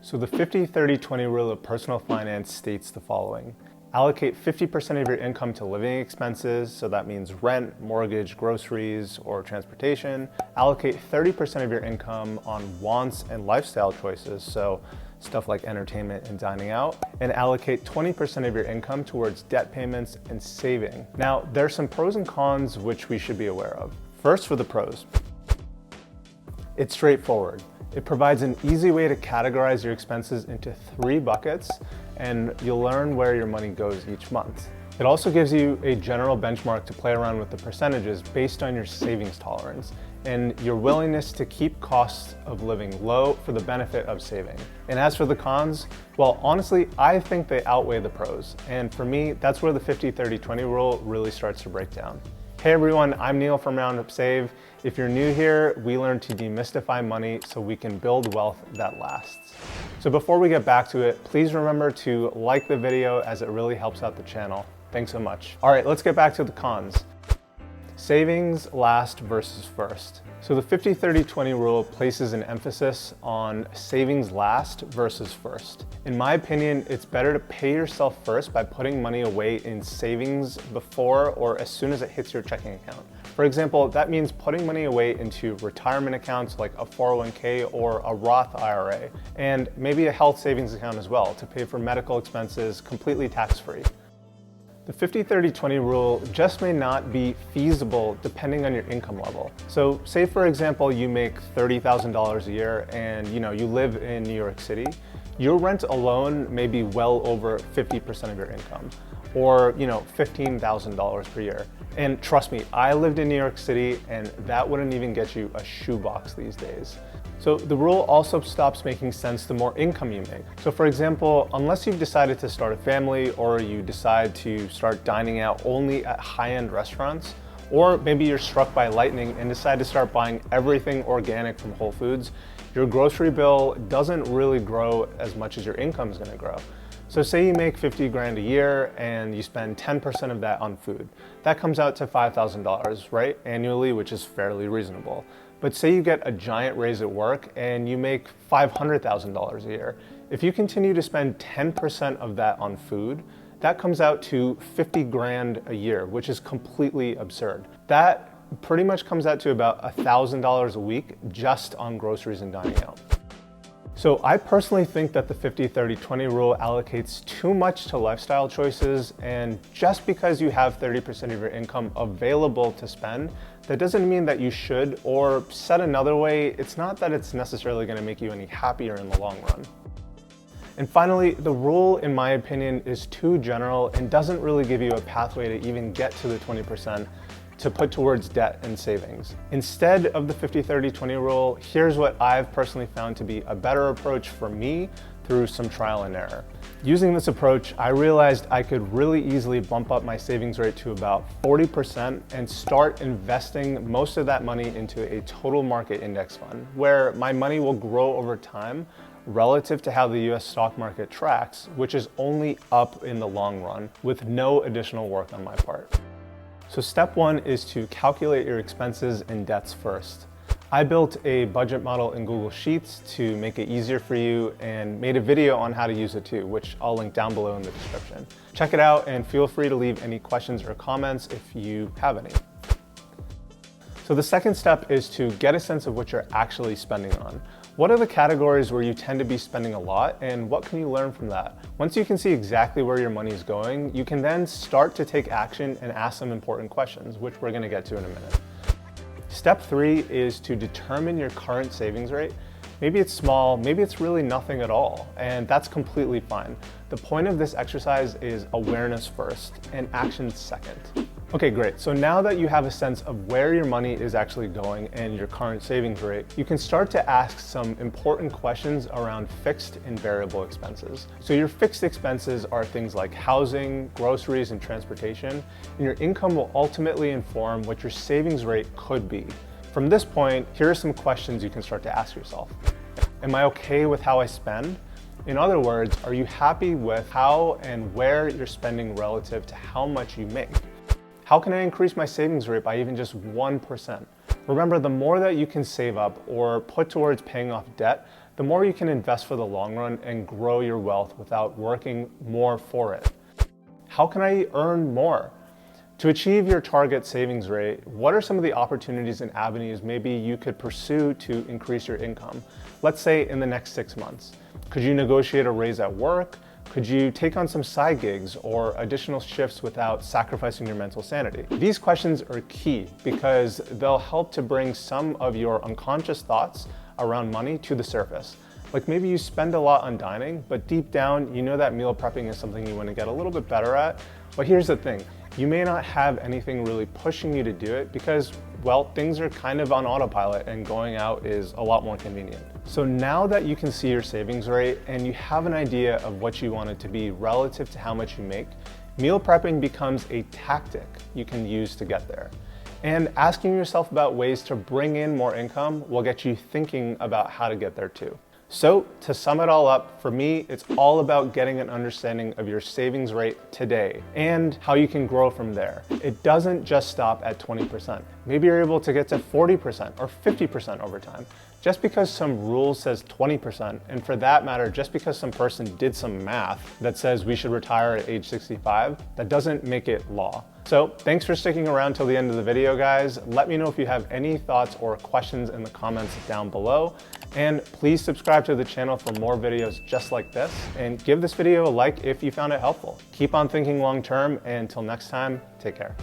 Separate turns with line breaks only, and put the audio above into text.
So the 50-30-20 rule of personal finance states the following. Allocate 50% of your income to living expenses, so that means rent, mortgage, groceries, or transportation. Allocate 30% of your income on wants and lifestyle choices, so stuff like entertainment and dining out. And allocate 20% of your income towards debt payments and saving. Now, there's some pros and cons which we should be aware of. First, for the pros. It's straightforward. It provides an easy way to categorize your expenses into 3 buckets, and you'll learn where your money goes each month. It also gives you a general benchmark to play around with the percentages based on your savings tolerance and your willingness to keep costs of living low for the benefit of saving. And as for the cons, well, honestly, I think they outweigh the pros. And for me, that's where the 50-30-20 rule really starts to break down. Hey everyone, I'm Neil from Roundup Save. If you're new here, we learn to demystify money so we can build wealth that lasts. So before we get back to it, please remember to like the video as it really helps out the channel. Thanks so much. All right, let's get back to the cons. Savings last versus first. So the 50-30-20 rule places an emphasis on savings last versus first. In my opinion, it's better to pay yourself first by putting money away in savings before or as soon as it hits your checking account. For example, that means putting money away into retirement accounts like a 401k or a Roth IRA, and maybe a health savings account as well to pay for medical expenses completely tax-free. The 50-30-20 rule just may not be feasible depending on your income level. So say for example, you make $30,000 a year and you live in New York City. Your rent alone may be well over 50% of your income, or $15,000 per year. And trust me, I lived in New York City and that wouldn't even get you a shoebox these days. So the rule also stops making sense the more income you make. So for example, unless you've decided to start a family or you decide to start dining out only at high-end restaurants, or maybe you're struck by lightning and decide to start buying everything organic from Whole Foods, your grocery bill doesn't really grow as much as your income is gonna grow. So say you make 50 grand a year and you spend 10% of that on food. That comes out to $5,000, right? Annually, which is fairly reasonable. But say you get a giant raise at work and you make $500,000 a year. If you continue to spend 10% of that on food, that comes out to 50 grand a year, which is completely absurd. That pretty much comes out to about $1,000 a week just on groceries and dining out. So I personally think that the 50-30-20 rule allocates too much to lifestyle choices, and just because you have 30% of your income available to spend, that doesn't mean that you should, or said another way, it's not that it's necessarily going to make you any happier in the long run. And finally, the rule, in my opinion, is too general and doesn't really give you a pathway to even get to the 20% to put towards debt and savings. Instead of the 50-30-20 rule, here's what I've personally found to be a better approach for me through some trial and error. Using this approach, I realized I could really easily bump up my savings rate to about 40% and start investing most of that money into a total market index fund, where my money will grow over time relative to how the US stock market tracks, which is only up in the long run with no additional work on my part. So step 1 is to calculate your expenses and debts first. I built a budget model in Google Sheets to make it easier for you and made a video on how to use it too, which I'll link down below in the description. Check it out and feel free to leave any questions or comments if you have any. So the second step is to get a sense of what you're actually spending on. What are the categories where you tend to be spending a lot, and what can you learn from that? Once you can see exactly where your money is going, you can then start to take action and ask some important questions, which we're going to get to in a minute. Step 3 is to determine your current savings rate. Maybe it's small, maybe it's really nothing at all, and that's completely fine. The point of this exercise is awareness first and action second. Okay, great. So now that you have a sense of where your money is actually going and your current savings rate, you can start to ask some important questions around fixed and variable expenses. So your fixed expenses are things like housing, groceries, and transportation, and your income will ultimately inform what your savings rate could be. From this point, here are some questions you can start to ask yourself. Am I okay with how I spend? In other words, are you happy with how and where you're spending relative to how much you make? How can I increase my savings rate by even just 1%? Remember, the more that you can save up or put towards paying off debt, the more you can invest for the long run and grow your wealth without working more for it. How can I earn more? To achieve your target savings rate, what are some of the opportunities and avenues maybe you could pursue to increase your income? Let's say in the next 6 months. Could you negotiate a raise at work? Could you take on some side gigs or additional shifts without sacrificing your mental sanity? These questions are key because they'll help to bring some of your unconscious thoughts around money to the surface. Like maybe you spend a lot on dining, but deep down, you know that meal prepping is something you want to get a little bit better at. But here's the thing, you may not have anything really pushing you to do it because, well, things are kind of on autopilot and going out is a lot more convenient. So now that you can see your savings rate and you have an idea of what you want it to be relative to how much you make, meal prepping becomes a tactic you can use to get there. And asking yourself about ways to bring in more income will get you thinking about how to get there too. So to sum it all up, for me, it's all about getting an understanding of your savings rate today and how you can grow from there. It doesn't just stop at 20%. Maybe you're able to get to 40% or 50% over time. Just because some rule says 20%, and for that matter, just because some person did some math that says we should retire at age 65, that doesn't make it law. So thanks for sticking around till the end of the video, guys. Let me know if you have any thoughts or questions in the comments down below. And please subscribe to the channel for more videos just like this. And give this video a like if you found it helpful. Keep on thinking long term, and until next time, take care.